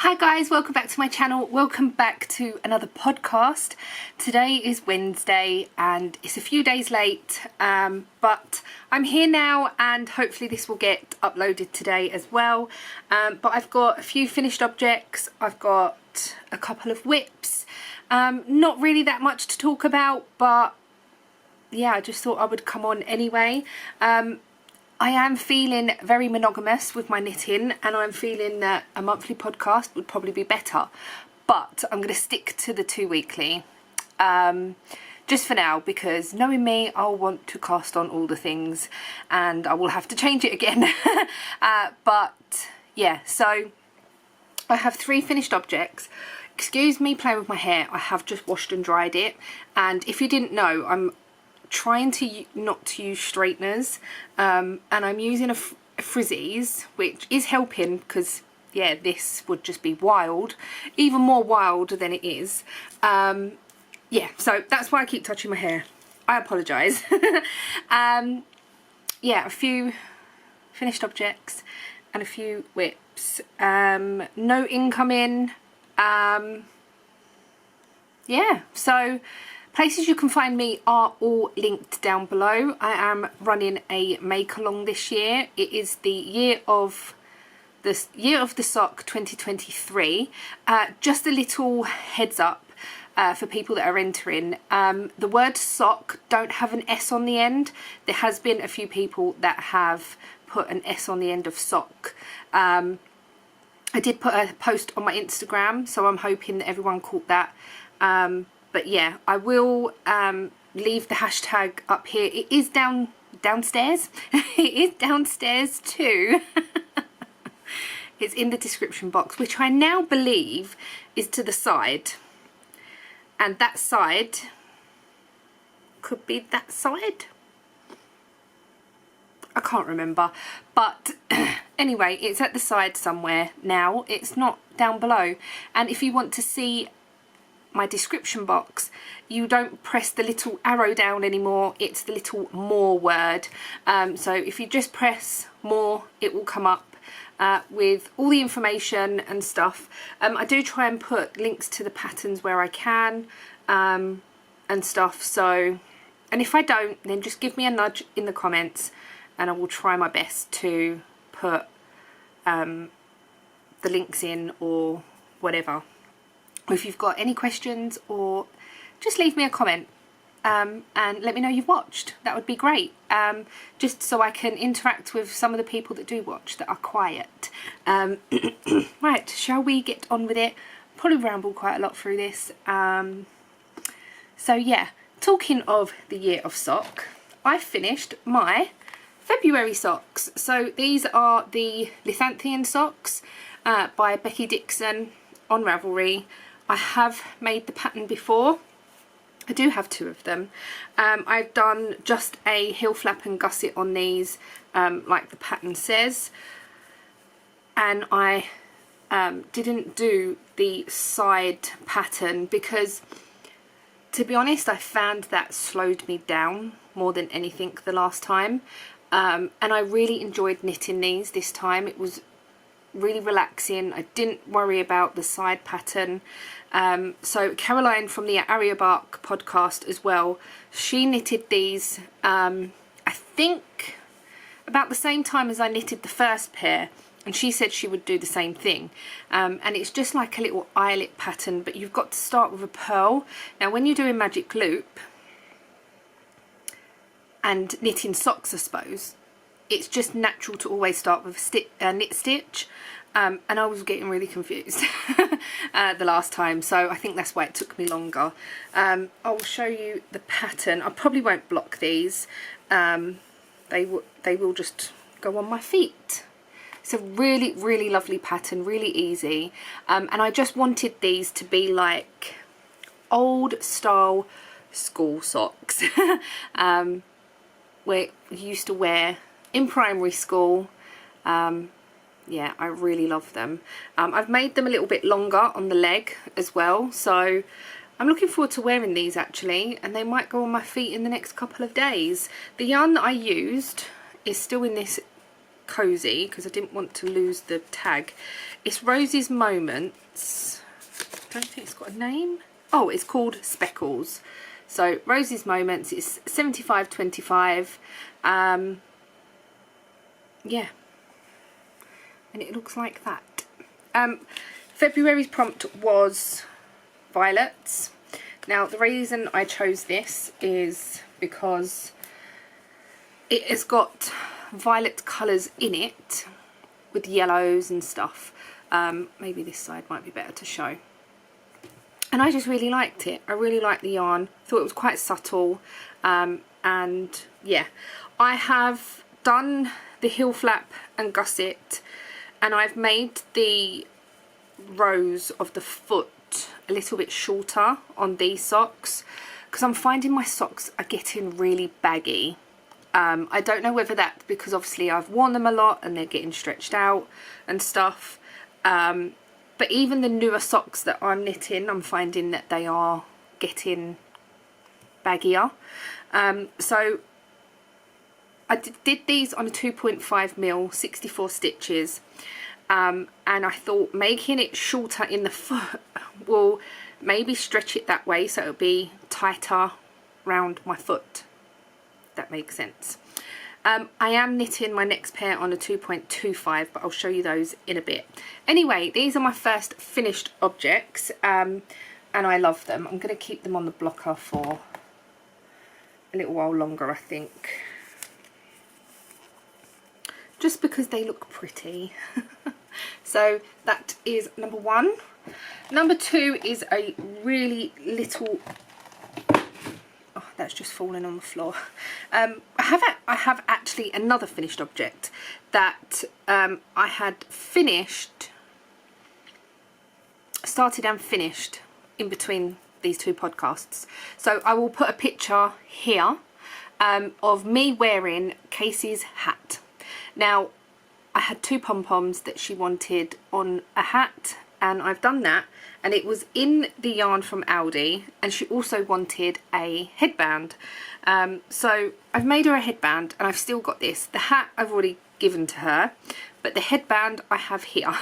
Hi guys, welcome back to my channel. Welcome back to another podcast. Today is Wednesday and it's a few days late, but I'm here now and hopefully this will get uploaded today as well. But I've got a few finished objects. I've got a couple of whips. Not really that much to talk about, but yeah, I just thought I would come on anyway. I am feeling very monogamous with my knitting and I'm feeling that a monthly podcast would probably be better, but I'm going to stick to the 2 weekly just for now, because knowing me, I'll want to cast on all the things and I will have to change it again. But yeah, so I have 3 finished objects. Excuse me playing with my hair, I have just washed and dried it, and if you didn't know, I'm trying to not to use straighteners, and I'm using a frizzies, which is helping because yeah, this would just be wild, even more wild than it is. Yeah, so that's why I keep touching my hair. I apologise. Yeah, a few finished objects and a few whips. No incoming. Yeah, so places you can find me are all linked down below. I am running a make along this year. It is the year of the sock 2023. Just a little heads up for people that are entering. The word sock don't have an S on the end. There has been a few people that have put an S on the end of sock. I did put a post on my Instagram, so I'm hoping that everyone caught that. But yeah, I will leave the hashtag up here. It is downstairs. It is downstairs too. It's in the description box, which I now believe is to the side. And that side could be that side. I can't remember. But anyway, it's at the side somewhere now. It's not down below. And if you want to see my description box, you don't press the little arrow down anymore, it's the little more word. So if you just press more, it will come up with all the information and stuff. I do try and put links to the patterns where I can, and stuff. So, and if I don't, then just give me a nudge in the comments and I will try my best to put the links in or whatever. If you've got any questions, or just leave me a comment and let me know you've watched. That would be great, just so I can interact with some of the people that do watch that are quiet. Right, shall we get on with it? Probably ramble quite a lot through this. So yeah, talking of the year of sock, I finished my February socks. So these are the Lithanthian socks by Becky Dixon on Ravelry. I have made the pattern before. I do have 2 of them. I've done just a heel flap and gusset on these, like the pattern says, and I didn't do the side pattern because, to be honest, I found that slowed me down more than anything the last time, and I really enjoyed knitting these this time. It was really relaxing. I didn't worry about the side pattern. So Caroline from the Aria Bark podcast as well, she knitted these I think about the same time as I knitted the first pair, and she said she would do the same thing. And it's just like a little eyelet pattern, but you've got to start with a purl. Now when you're doing magic loop and knitting socks, I suppose it's just natural to always start with a knit stitch, and I was getting really confused the last time, so I think that's why it took me longer. I'll show you the pattern. I probably won't block these. They will just go on my feet. It's a really, really lovely pattern, really easy, and I just wanted these to be like old style school socks where you used to wear in primary school. Yeah, I really love them. I've made them a little bit longer on the leg as well, so I'm looking forward to wearing these actually, and they might go on my feet in the next couple of days. The yarn that I used is still in this cozy because I didn't want to lose the tag. It's Rose's Moments. I don't think it's got a name. Oh, it's called Speckles. So Rose's Moments is 75.25. Yeah, and it looks like that. February's prompt was violets. Now the reason I chose this is because it has got violet colours in it with yellows and stuff. Maybe this side might be better to show. And I just really liked it. I really liked the yarn. Thought it was quite subtle. And yeah, I have done the heel flap and gusset, and I've made the rows of the foot a little bit shorter on these socks because I'm finding my socks are getting really baggy. I don't know whether that's because obviously I've worn them a lot and they're getting stretched out and stuff. But even the newer socks that I'm knitting, I'm finding that they are getting baggier. So I did these on a 2.5mm, 64 stitches. And I thought making it shorter in the foot will maybe stretch it that way so it'll be tighter round my foot. That makes sense. I am knitting my next pair on a 2.25, but I'll show you those in a bit. Anyway, these are my first finished objects, and I love them. I'm going to keep them on the blocker for a little while longer, I think, just because they look pretty. So that is number one. Number two is a really little... Oh, that's just fallen on the floor. I have actually another finished object that I had started and finished in between these two podcasts. So I will put a picture here of me wearing Casey's hat. Now, I had two pom-poms that she wanted on a hat, and I've done that, and it was in the yarn from Aldi, and she also wanted a headband. So I've made her a headband, and I've still got this. The hat I've already given to her, but the headband I have here.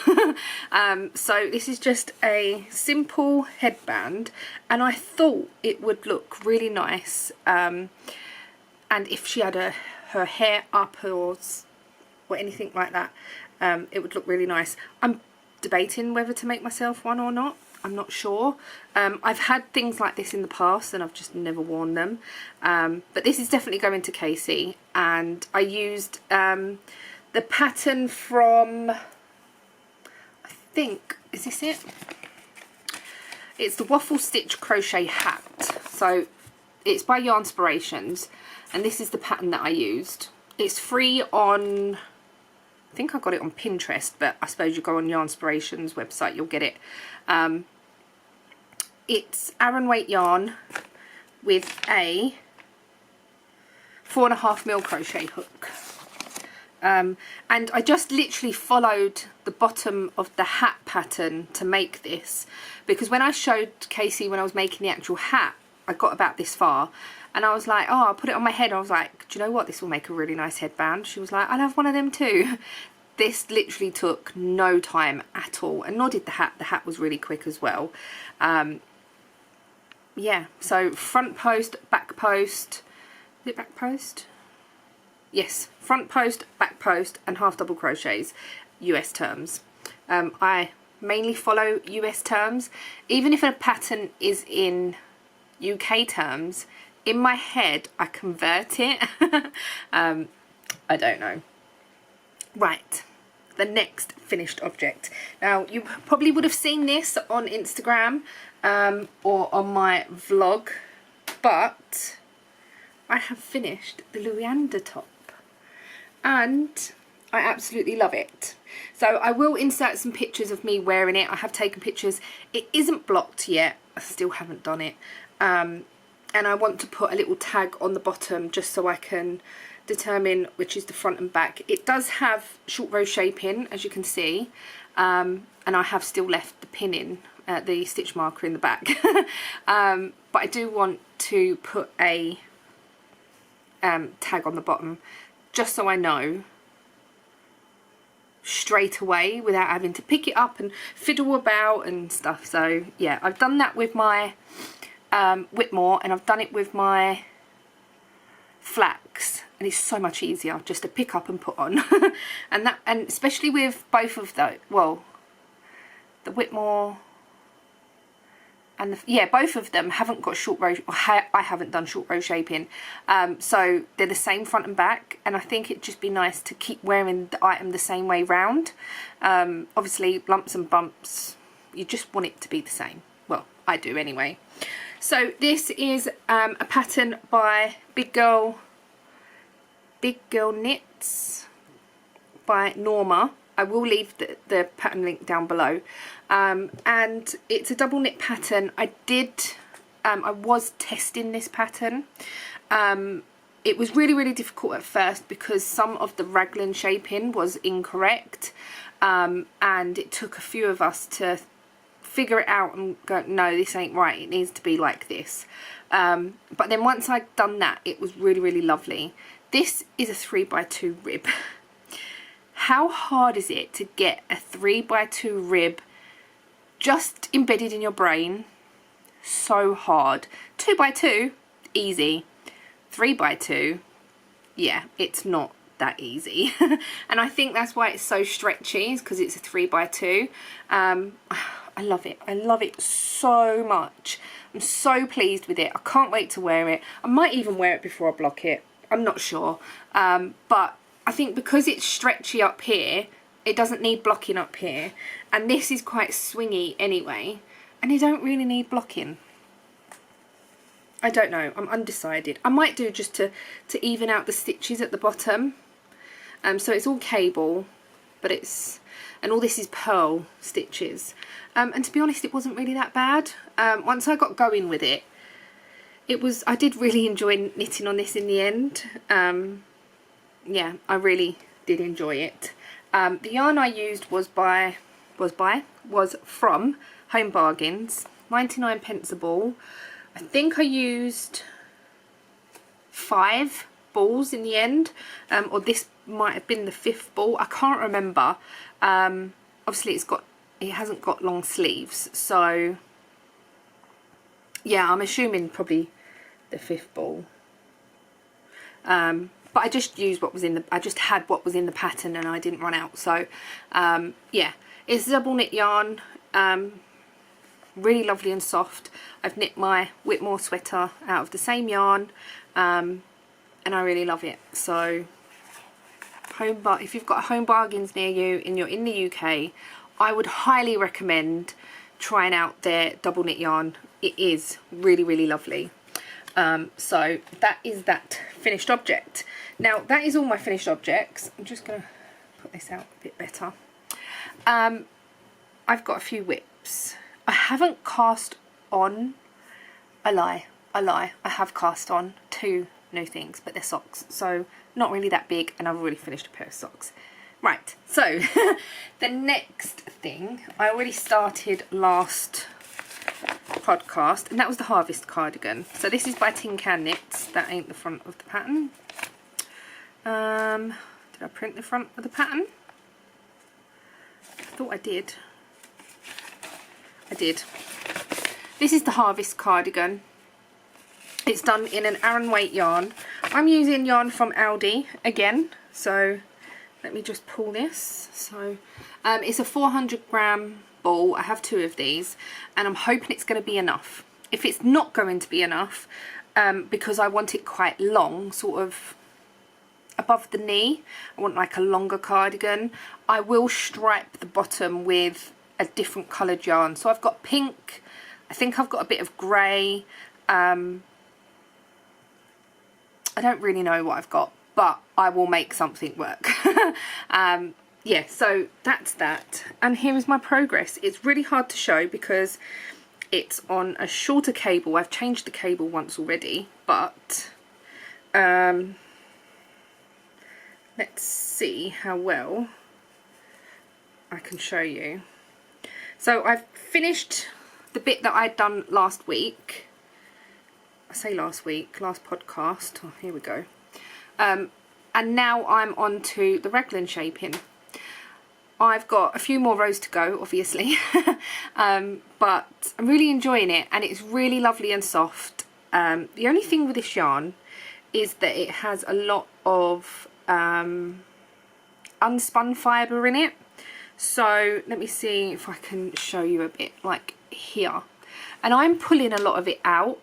So this is just a simple headband, and I thought it would look really nice, and if she had her hair up or anything like that, it would look really nice. I'm debating whether to make myself one or not. I'm not sure. I've had things like this in the past and I've just never worn them, but this is definitely going to Casey, and I used the pattern from, I think, is this it? It's the Waffle Stitch Crochet Hat. So it's by Yarnspirations, and this is the pattern that I used. It's free on, I think I got it on Pinterest, but I suppose you go on Yarnspirations website, you'll get it. It's Aran weight yarn with a 4.5mm crochet hook. And I just literally followed the bottom of the hat pattern to make this, because when I showed Casey when I was making the actual hat, I got about this far and I was like, oh, I'll put it on my head. I was like, do you know what, this will make a really nice headband. She was like, I'll have one of them too. This literally took no time at all, and nor did the hat. The hat was really quick as well. Yeah, so front post, back post. Is it back post? Yes, front post, back post, and half double crochets, US terms. I mainly follow US terms. Even if a pattern is in UK terms, in my head I convert it. I don't know. Right, the next finished object. Now, you probably would have seen this on Instagram or on my vlog, but I have finished the Luyanda top, and I absolutely love it. So I will insert some pictures of me wearing it. I have taken pictures. It isn't blocked yet. I still haven't done it. And I want to put a little tag on the bottom just so I can determine which is the front and back. It does have short row shaping, as you can see, and I have still left the pinning, the stitch marker in the back. But I do want to put a tag on the bottom just so I know straight away without having to pick it up and fiddle about and stuff. So yeah, I've done that with my Whitmore, and I've done it with my flax, and it's so much easier just to pick up and put on. and especially with both of those, well, the Whitmore and both of them haven't got short row. I haven't done short row shaping, so they're the same front and back, and I think it'd just be nice to keep wearing the item the same way round. Obviously lumps and bumps, you just want it to be the same. Well, I do anyway. So this is a pattern by Big Girl Knits by Norma. I will leave the pattern link down below, and it's a double knit pattern. I was testing this pattern. It was really difficult at first because some of the raglan shaping was incorrect, and it took a few of us to figure it out and go, no, this ain't right, it needs to be like this. But then once I'd done that, it was really lovely. This is a 3x2 rib. How hard is it to get a 3x2 rib just embedded in your brain? So hard. 2x2, easy. 3x2, yeah, it's not that easy. And I think that's why it's so stretchy, is because it's a 3x2. I love it. I love it so much. I'm so pleased with it. I can't wait to wear it. I might even wear it before I block it. I'm not sure. But I think because it's stretchy up here, it doesn't need blocking up here. And this is quite swingy anyway, and you don't really need blocking. I don't know. I'm undecided. I might do just to even out the stitches at the bottom. So it's all cable, but and all this is pearl stitches. And to be honest, it wasn't really that bad. Once I got going with it, I did really enjoy knitting on this in the end. Yeah, I really did enjoy it. The yarn I used was from Home Bargains, 99p a ball. I think I used 5 balls in the end, or this might have been the 5th ball. I can't remember. Obviously it hasn't got long sleeves, so yeah, I'm assuming probably the 5th ball. But I just used what was I just had what was in the pattern, and I didn't run out. So yeah, it's double knit yarn, really lovely and soft. I've knit my Whitmore sweater out of the same yarn, and I really love it. So if you've got Home Bargains near you and you're in the UK, I would highly recommend trying out their double knit yarn. It is really lovely. So that is that finished object. Now that is all my finished objects. I'm just going to put this out a bit better. I've got a few whips. I haven't cast on, I lie, I have cast on 2 new things, but they're socks, so not really that big, and I've already finished a pair of socks. Right, so the next thing I already started last podcast, and that was the Harvest cardigan. So this is by Tin Can Knits. That ain't the front of the pattern. Did I print the front of the pattern? I thought I did. I did. This is the Harvest cardigan. It's done in an Aran weight yarn. I'm using yarn from Aldi again, so let me just pull this. So it's a 400g ball. I have 2 of these, and I'm hoping it's going to be enough. If it's not going to be enough, because I want it quite long, sort of above the knee, I want like a longer cardigan, I will stripe the bottom with a different coloured yarn. So I've got pink, I think I've got a bit of grey, I don't really know what I've got, but I will make something work. Yeah, so that's that, and here is my progress. It's really hard to show because it's on a shorter cable. I've changed the cable once already, but let's see how well I can show you. So I've finished the bit that I'd done last week. I say last week, last podcast. Oh, here we go. And now I'm on to the raglan shaping. I've got a few more rows to go, obviously, but I'm really enjoying it, and it's really lovely and soft. The only thing with this yarn is that it has a lot of unspun fibre in it. So let me see if I can show you a bit, like here. And I'm pulling a lot of it out,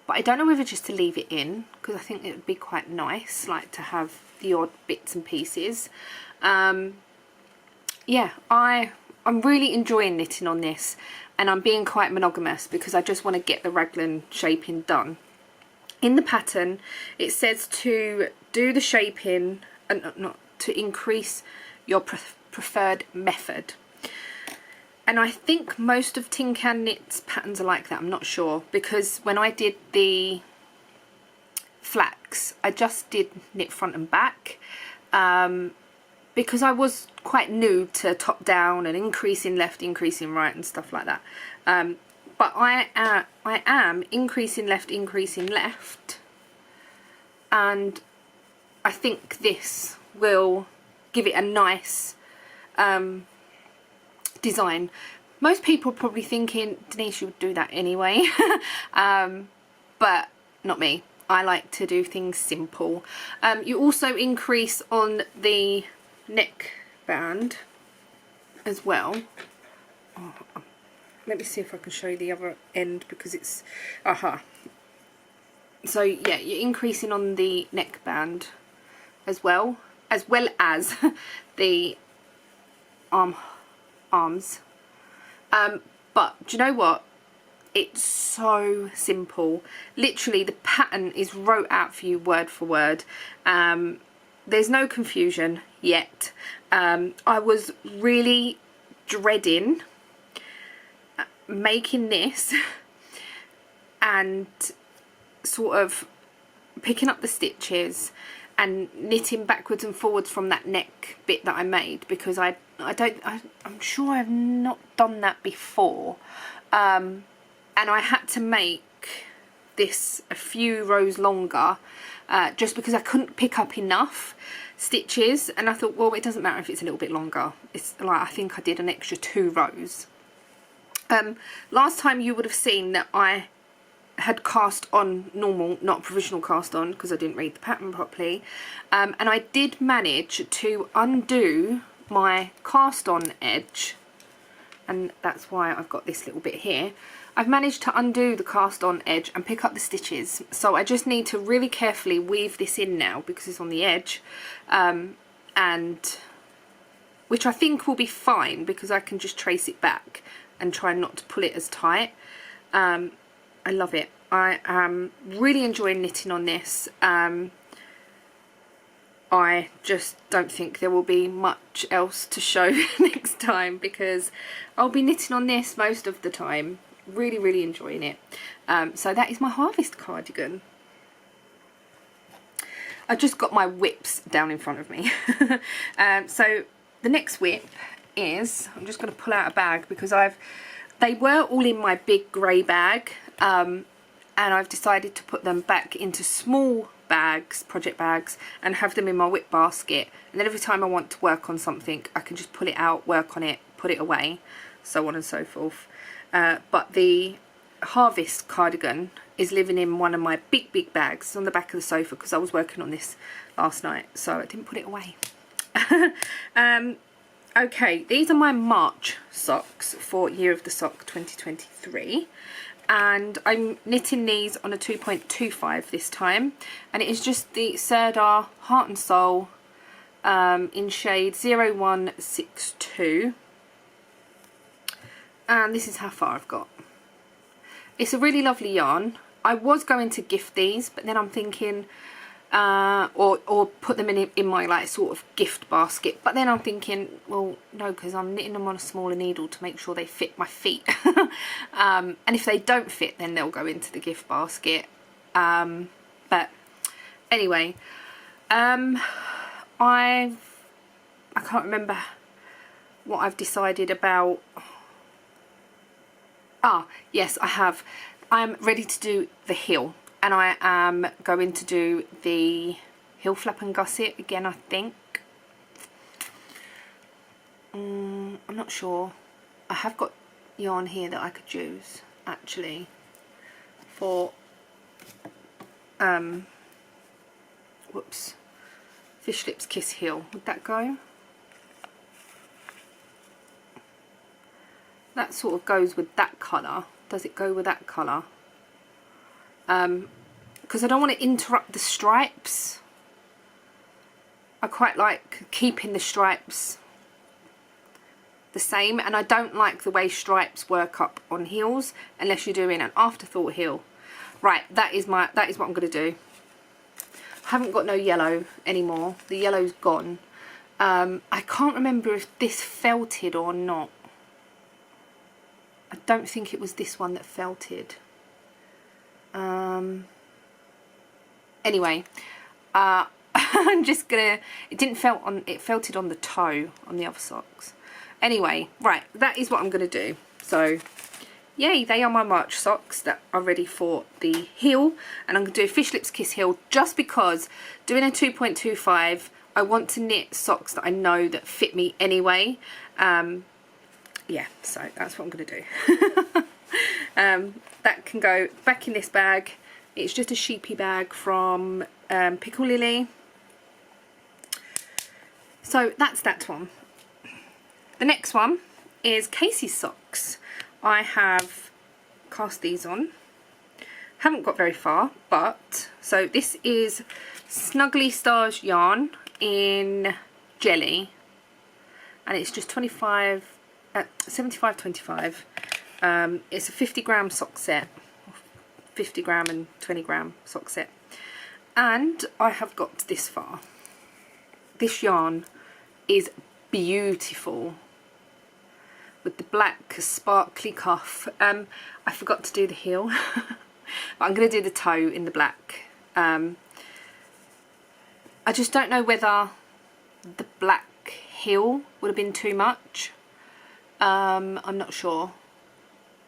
but I don't know whether just to leave it in, because I think it would be quite nice, like to have the odd bits and pieces. Yeah, I'm really enjoying knitting on this, and I'm being quite monogamous because I just want to get the raglan shaping done. In the pattern it says to do the shaping and not to increase your preferred method, and I think most of Tin Can Knit's patterns are like that. I'm not sure, because when I did the flax I just did knit front and back, because I was quite new to top down and increasing left, increasing right and stuff like that. But I am increasing left, and I think this will give it a nice design. Most people are probably thinking, Denise, you would do that anyway, but not me. I like to do things simple. You also increase on the neck band as well. Oh, let me see if I can show you the other end, because it's so yeah, you're increasing on the neck band as well as the arms. But do you know what, it's so simple. Literally the pattern is wrote out for you word for word. There's no confusion yet. I was really dreading making this and sort of picking up the stitches and knitting backwards and forwards from that neck bit that I made, because I'm sure I've not done that before, and I had to make this a few rows longer just because I couldn't pick up enough stitches, and I thought, well, it doesn't matter if it's a little bit longer. It's like, I think I did an extra 2 rows. Last time you would have seen that I had cast on normal, not provisional cast on, because I didn't read the pattern properly, and I did manage to undo my cast on edge, and that's why I've got this little bit here. I've managed to undo the cast on edge and pick up the stitches, so I just need to really carefully weave this in now because it's on the edge, and which I think will be fine because I can just trace it back and try not to pull it as tight. I love it. I am really enjoying knitting on this. I just don't think there will be much else to show next time, because I'll be knitting on this most of the time. Really, really enjoying it. So that is my harvest cardigan. I just got my whips down in front of me. So the next whip is, I'm just going to pull out a bag because they were all in my big grey bag, and I've decided to put them back into small bags, project bags, and have them in my whip basket, and then every time I want to work on something I can just pull it out, work on it, put it away, so on and so forth. But the harvest cardigan is living in one of my big bags. It's on the back of the sofa because I was working on this last night, so I didn't put it away. Okay, these are my March socks for Year of the Sock 2023, and I'm knitting these on a 2.25 this time, and it is just the Serdar Heart and Soul in shade 0162, and this is how far I've got. It's a really lovely yarn. I was going to gift these, but then I'm thinking or put them in my like sort of gift basket, but then I'm thinking, well, no, because I'm knitting them on a smaller needle to make sure they fit my feet. And if they don't fit, then they'll go into the gift basket. But anyway, I can't remember what I've decided about. Yes, I have. I'm ready to do the heel, and I am going to do the heel flap and gusset again, I think. I'm not sure. I have got yarn here that I could use actually for whoops, Fish Lips Kiss Heel. Would that go? That sort of goes with that colour. Does it go with that colour? Because I don't want to interrupt the stripes. I quite like keeping the stripes the same, and I don't like the way stripes work up on heels unless you're doing an afterthought heel. Right, that is what I'm going to do. I haven't got no yellow anymore. The yellow's gone. I can't remember if this felted or not. I don't think it was this one that felted. Anyway, I'm just gonna, it felted on the toe on the other socks. Anyway, right, that is what I'm gonna do. So yay, they are my March socks that are ready for the heel, and I'm gonna do a Fish Lips Kiss heel just because doing a 2.25, I want to knit socks that I know that fit me anyway. Yeah, so that's what I'm gonna do. That can go back in this bag. It's just a sheepy bag from Pickle Lily. So that's that one. The next one is Casey's socks. I have cast these on. Haven't got very far, but so this is Snuggly Stars yarn in jelly, and it's just 75.25. It's a 50-gram sock set, 50-gram and 20-gram sock set, and I have got this far. This yarn is beautiful with the black sparkly cuff. I forgot to do the heel, but I'm going to do the toe in the black. I just don't know whether the black heel would have been too much. I'm not sure.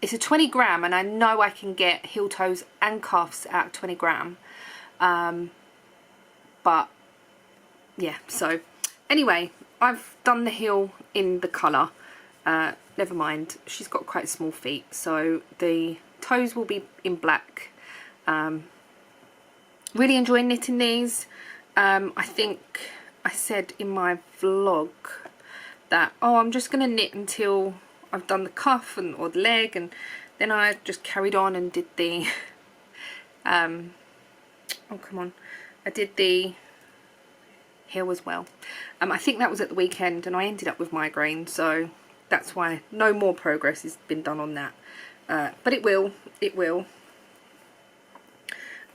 It's a 20-gram, and I know I can get heel toes and cuffs out of 20-gram. But yeah, so anyway, I've done the heel in the colour. Never mind, she's got quite small feet, so the toes will be in black. Really enjoying knitting these. I think I said in my vlog that, oh, I'm just going to knit until I've done the cuff or the leg, and then I just carried on and did the oh come on, I did the heel as well. I think that was at the weekend, and I ended up with migraine, so that's why no more progress has been done on that, but it will.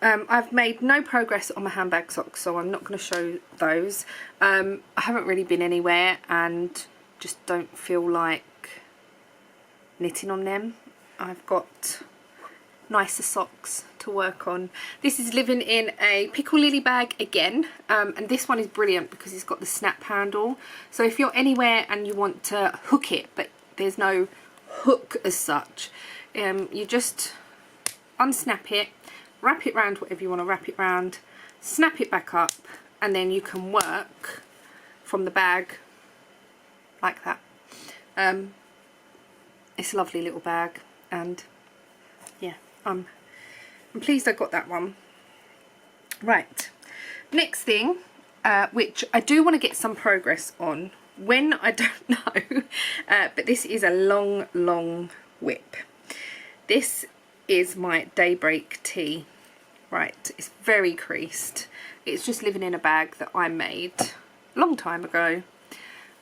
I've made no progress on my handbag socks, so I'm not going to show those. I haven't really been anywhere and just don't feel like knitting on them. I've got nicer socks to work on. This is living in a Pickle Lily bag again, and this one is brilliant because it's got the snap handle, so if you're anywhere and you want to hook it but there's no hook as such, you just unsnap it, wrap it round whatever you want to wrap it round, snap it back up, and then you can work from the bag like that. It's a lovely little bag, and yeah, I'm pleased I got that one. Right, next thing, which I do want to get some progress on, when I don't know, but this is a long whip. This is my Daybreak tee. Right, it's very creased. It's just living in a bag that I made a long time ago.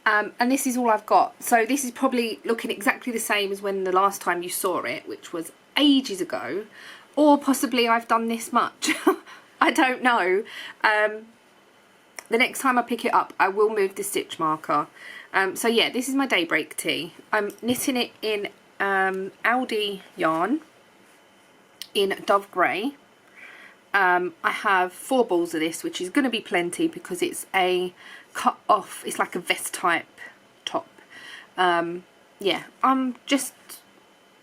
And this is all I've got. So this is probably looking exactly the same as when the last time you saw it, which was ages ago. Or possibly I've done this much. I don't know. The next time I pick it up, I will move the stitch marker. So yeah, this is my Daybreak tee. I'm knitting it in Aldi yarn in Dove Grey. I have 4 balls of this, which is going to be plenty because it's a cut off, it's like a vest type top. Yeah, I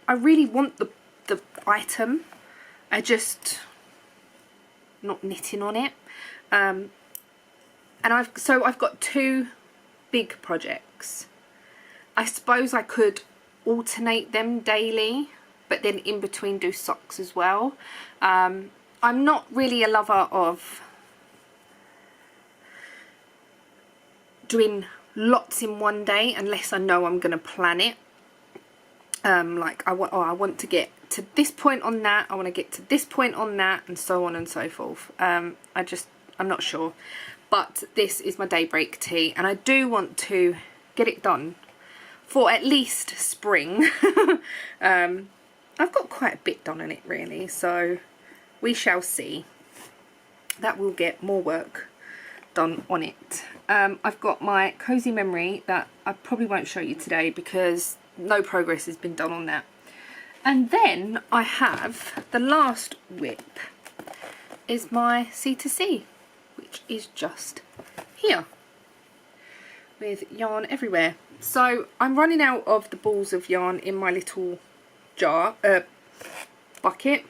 really want the item, I just not knitting on it. And I've got 2 big projects. I suppose I could alternate them daily, but then in between do socks as well. I'm not really a lover of doing lots in one day unless I know I'm going to plan it. Like I want to get to this point on that, I want to get to this point on that, and so on and so forth. I'm not sure, but this is my Daybreak tee, and I do want to get it done for at least spring. I've got quite a bit done on it really, so we shall see. That will get more work done on it. I've got my cozy memory that I probably won't show you today because no progress has been done on that. And then I have the last whip is my C2C, which is just here with yarn everywhere. So I'm running out of the balls of yarn in my little jar, bucket.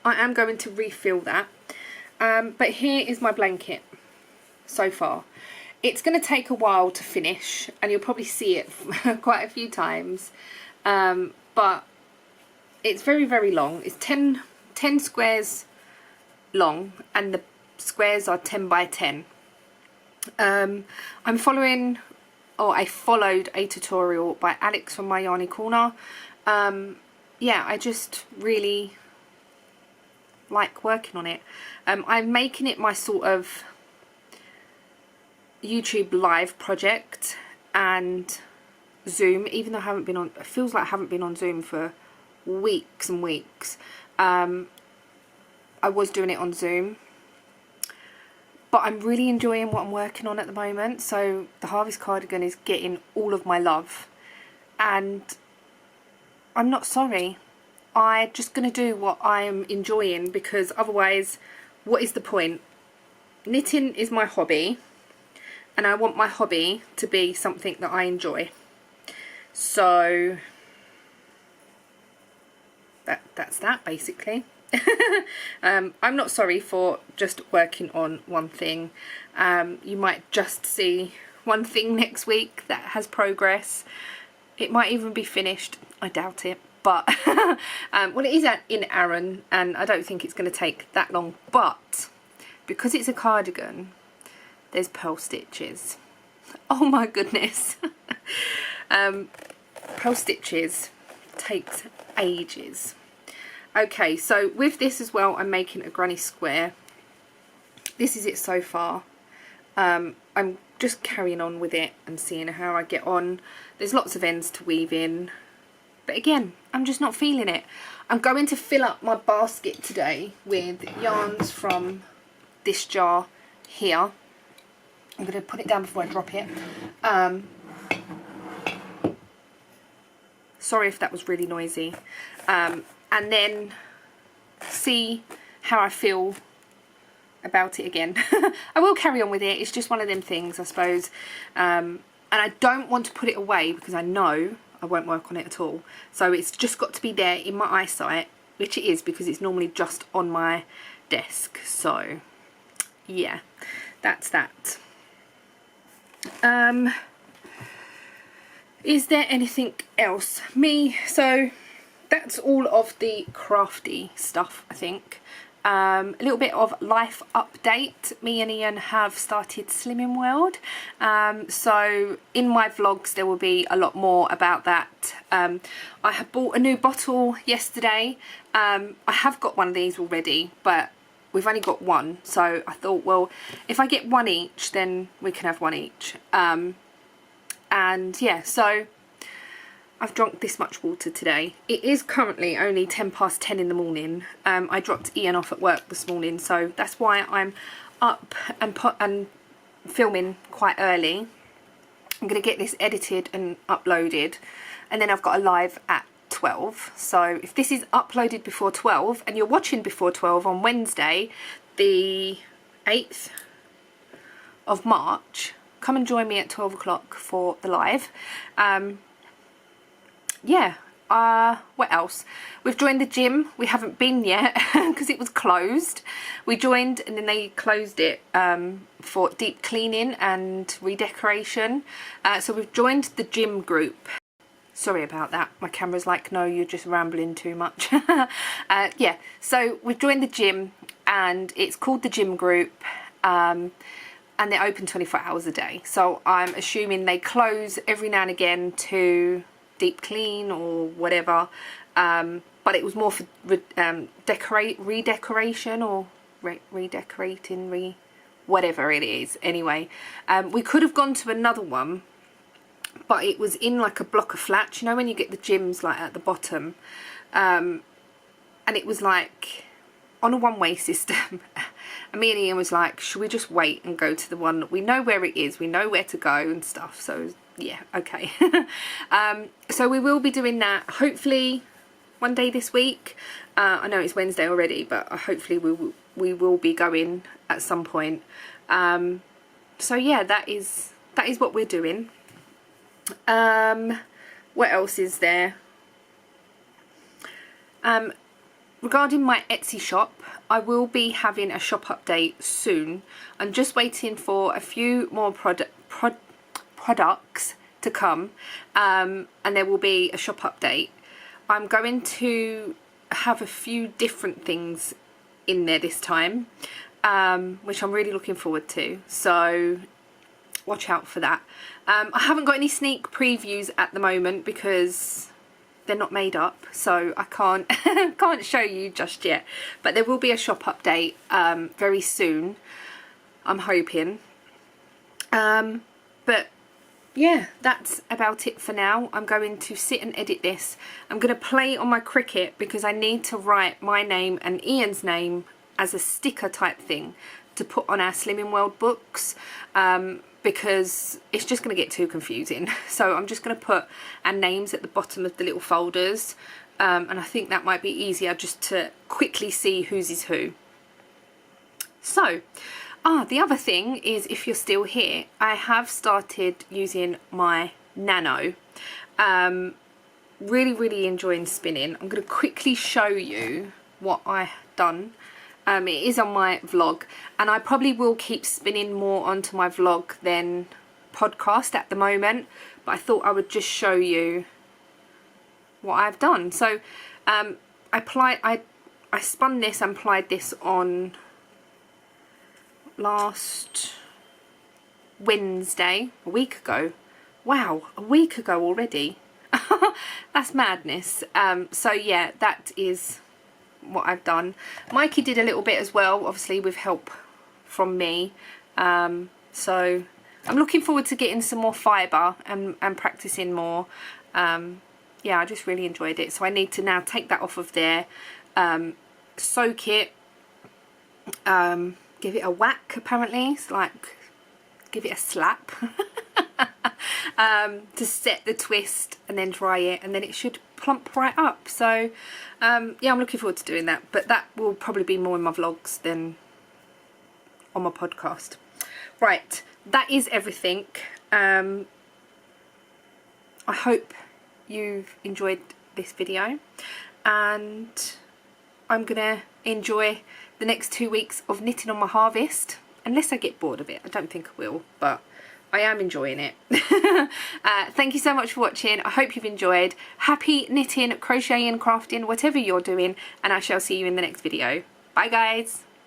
I am going to refill that. But here is my blanket so far. It's going to take a while to finish, and you'll probably see it quite a few times. But it's very, very long. It's 10 squares long, and the squares are 10 by 10. I'm following, or I followed a tutorial by Alex from My Yarny Corner. Yeah, I just really like working on it. I'm making it my sort of YouTube live project and Zoom, even though I haven't been on, it feels like I haven't been on Zoom for weeks and weeks. I was doing it on Zoom, but I'm really enjoying what I'm working on at the moment. So the Harvest cardigan is getting all of my love, and I'm not sorry. I'm just going to do what I'm enjoying, because otherwise, what is the point? Knitting is my hobby, and I want my hobby to be something that I enjoy. So that's that basically. I'm not sorry for just working on one thing. You might just see one thing next week that has progress. It might even be finished. I doubt it, but well, it is in Aran, and I don't think it's going to take that long. But because it's a cardigan, there's pearl stitches. Oh my goodness. Pearl stitches takes ages. Okay, so with this as well, I'm making a granny square. This is it so far. I'm just carrying on with it and seeing how I get on. There's lots of ends to weave in, but again, I'm just not feeling it. I'm going to fill up my basket today with yarns from this jar here. I'm going to put it down before I drop it. Sorry if that was really noisy. And then see how I feel about it again. I will carry on with it. It's just one of them things, I suppose. And I don't want to put it away because I know I won't work on it at all. So it's just got to be there in my eyesight, which it is because it's normally just on my desk. So yeah, that's that. Is there anything else? So that's all of the crafty stuff, I think. A little bit of life update. Me and Ian have started Slimming World. So in my vlogs there will be a lot more about that. I have bought a new bottle yesterday. I have got one of these already, but we've only got one. So I thought, well, if I get one each, then we can have one each. And yeah, so I've drunk this much water today. It is currently only 10 past 10 in the morning. I dropped Ian off at work this morning, so that's why I'm up and filming quite early. I'm going to get this edited and uploaded, and then I've got a live at 12. So if this is uploaded before 12 and you're watching before 12 on Wednesday, the 8th of March, come and join me at 12 o'clock for the live. Yeah, what else? We've joined the gym. We haven't been yet because it was closed. We joined and then they closed it for deep cleaning and redecoration. So we've joined the gym group. Sorry about that. My camera's like, no, you're just rambling too much. Yeah, so we've joined the gym and it's called the gym group. And they're open 24 hours a day. So I'm assuming they close every now and again to deep clean or whatever, but it was more for redecoration or redecorating, whatever it is. Anyway, we could have gone to another one, but it was in like a block of flats, you know, when you get the gyms like at the bottom, and it was like on a one-way system. And me and Ian was like, should we just wait and go to the one that we know where it is, we know where to go and stuff. So yeah, okay. So we will be doing that hopefully one day this week. I know it's Wednesday already, but hopefully we will be going at some point. So yeah, that is what we're doing. What else is there? Regarding my Etsy shop, I will be having a shop update soon. I'm just waiting for a few more products to come, and there will be a shop update. I'm going to have a few different things in there this time, which I'm really looking forward to, so watch out for that. I haven't got any sneak previews at the moment because they're not made up, so I can't can't show you just yet, but there will be a shop update very soon, I'm hoping. But yeah, that's about it for now. I'm going to sit and edit this. I'm going to play on my Cricut because I need to write my name and Ian's name as a sticker type thing to put on our Slimming World books, because it's just going to get too confusing. So I'm just going to put our names at the bottom of the little folders, and I think that might be easier just to quickly see whose is who. So the other thing is, if you're still here, I have started using my Nano. Really enjoying spinning. I'm going to quickly show you what I've done. It is on my vlog, and I probably will keep spinning more onto my vlog than podcast at the moment, but I thought I would just show you what I've done. So I spun this and applied this on last Wednesday, a week ago. Wow, a week ago already. That's madness. So yeah, that is what I've done. Mikey did a little bit as well, obviously with help from me. So I'm looking forward to getting some more fibre and practicing more. Yeah, I just really enjoyed it. So I need to now take that off of there, soak it, give it a whack apparently. It's like, give it a slap. To set the twist and then dry it, and then it should plump right up. So yeah, I'm looking forward to doing that, but that will probably be more in my vlogs than on my podcast. Right, that is everything. I hope you've enjoyed this video, and I'm gonna enjoy the next 2 weeks of knitting on my harvest, unless I get bored of it. I don't think I will, but I am enjoying it. Thank you so much for watching. I hope you've enjoyed. Happy knitting, crocheting, crafting, whatever you're doing, and I shall see you in the next video. Bye guys.